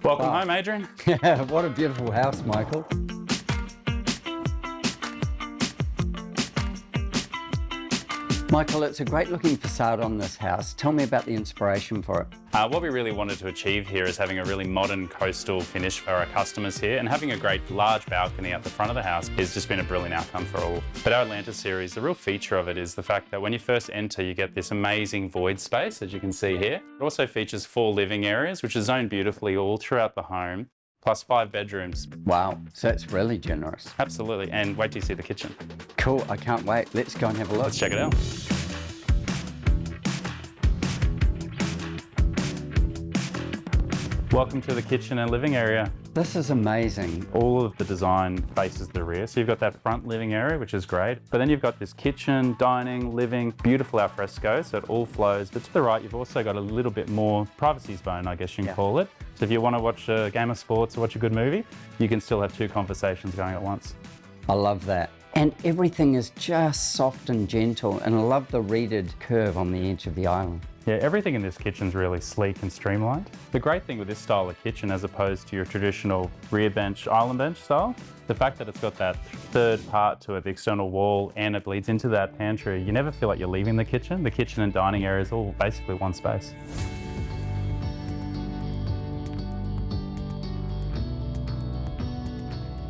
Welcome home, Adrian. Yeah, what a beautiful house, Michael. Michael, it's a great looking facade on this house. Tell me about the inspiration for it. What we really wanted to achieve here is having a really modern coastal finish for our customers here, and having a great large balcony at the front of the house has just been a brilliant outcome for all. But our Atlanta series, the real feature of it is the fact that when you first enter, you get this amazing void space, as you can see here. It also features 4 living areas, which are zoned beautifully all throughout the home, plus 5 bedrooms. Wow, so it's really generous. Absolutely, and wait till you see the kitchen. Cool, I can't wait. Let's go and have a look. Let's check it out. Welcome to the kitchen and living area. This is amazing. All of the design faces the rear. So you've got that front living area, which is great. But then you've got this kitchen, dining, living, beautiful al fresco, so it all flows. But to the right, you've also got a little bit more privacy zone, I guess you can call it. So if you want to watch a game of sports or watch a good movie, you can still have 2 conversations going at once. I love that. And everything is just soft and gentle, and I love the reeded curve on the edge of the island. Yeah, everything in this kitchen's really sleek and streamlined. The great thing with this style of kitchen, as opposed to your traditional rear bench, island bench style, the fact that it's got that third part to it, the external wall, and it bleeds into that pantry, you never feel like you're leaving the kitchen. The kitchen and dining area is all basically one space.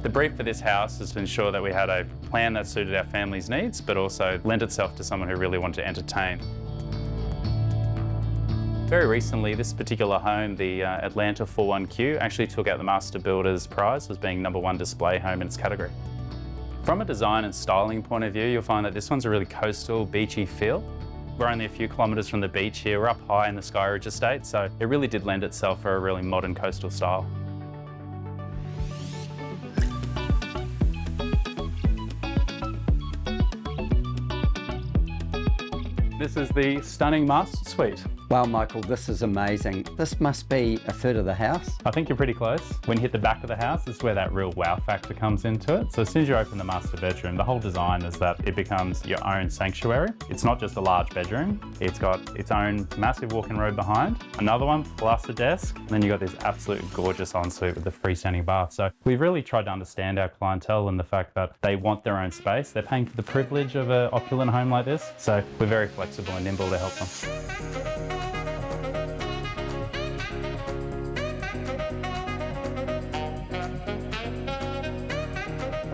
The brief for this house is to ensure that we had a plan that suited our family's needs, but also lent itself to someone who really wanted to entertain. Very recently, this particular home, the Atlanta 41Q, actually took out the Master Builder's prize as being #1 display home in its category. From a design and styling point of view, you'll find that this one's a really coastal, beachy feel. We're only a few kilometres from the beach here. We're up high in the Skyridge estate, so it really did lend itself for a really modern coastal style. This is the stunning master suite. Wow, Michael, this is amazing. This must be a third of the house. I think you're pretty close. When you hit the back of the house, this is where that real wow factor comes into it. So as soon as you open the master bedroom, the whole design is that it becomes your own sanctuary. It's not just a large bedroom. It's got its own massive walk-in robe behind, another one plus a desk, and then you've got this absolute gorgeous ensuite with the freestanding bath. So we've really tried to understand our clientele and the fact that they want their own space. They're paying for the privilege of an opulent home like this. So we're very flexible and nimble to help them.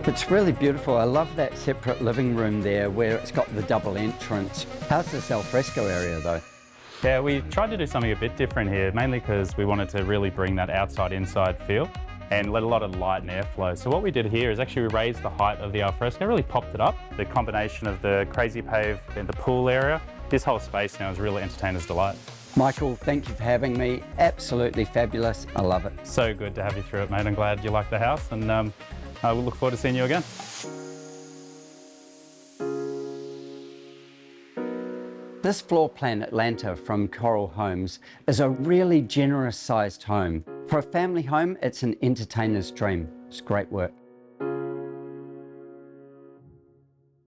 It's really beautiful. I love that separate living room there where it's got the double entrance. How's this al fresco area though? Yeah, we tried to do something a bit different here, mainly because we wanted to really bring that outside-inside feel and let a lot of light and airflow. So what we did here is actually we raised the height of the al fresco, really popped it up. The combination of the crazy pave and the pool area, this whole space now is really entertainer's delight. Michael, thank you for having me. Absolutely fabulous. I love it. So good to have you through it, mate. I'm glad you like the house, and we'll look forward to seeing you again. This floor plan Atlanta from Coral Homes is a really generous sized home. For a family home, it's an entertainer's dream. It's great work.